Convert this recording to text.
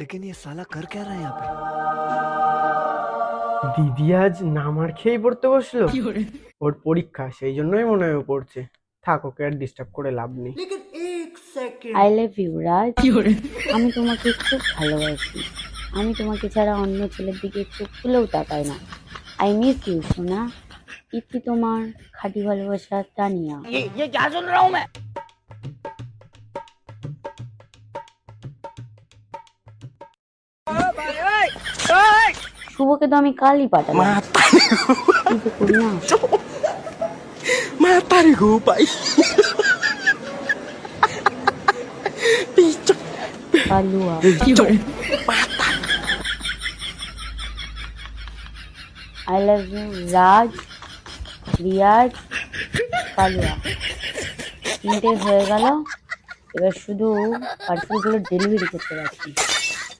लेकिन ये साला कर क्या रहा है यहाँ पे? দিদি আজ নামার খেয়েই পড়তে বসলো। ওর পরীক্ষা, সেই জন্যই মনে হয় ও পড়ছে। থাক, ওকে আর ডিস্টার্ব করে লাভ নেই। আই লাভ ইউ রাজ। আমি তোমাকে খুব ভালোবাসি। আমি তোমাকে ছাড়া অন্য ছেলের দিকে চোখ খুলেও তাকাই না। আই মিস ইউ সোনা। ইতি তোমার খাঁটি ভালোবাসা তানিয়া। শুভকে তো আমি কালই পাঠালাম, কিন্তু করি না। Matari ko pa. Kalua. I love you Raj, Riyaz, Kalua. তিনটে হয়ে গেল, এবার শুধু পার্সেলগুলো ডেলিভারি করতে পারছি।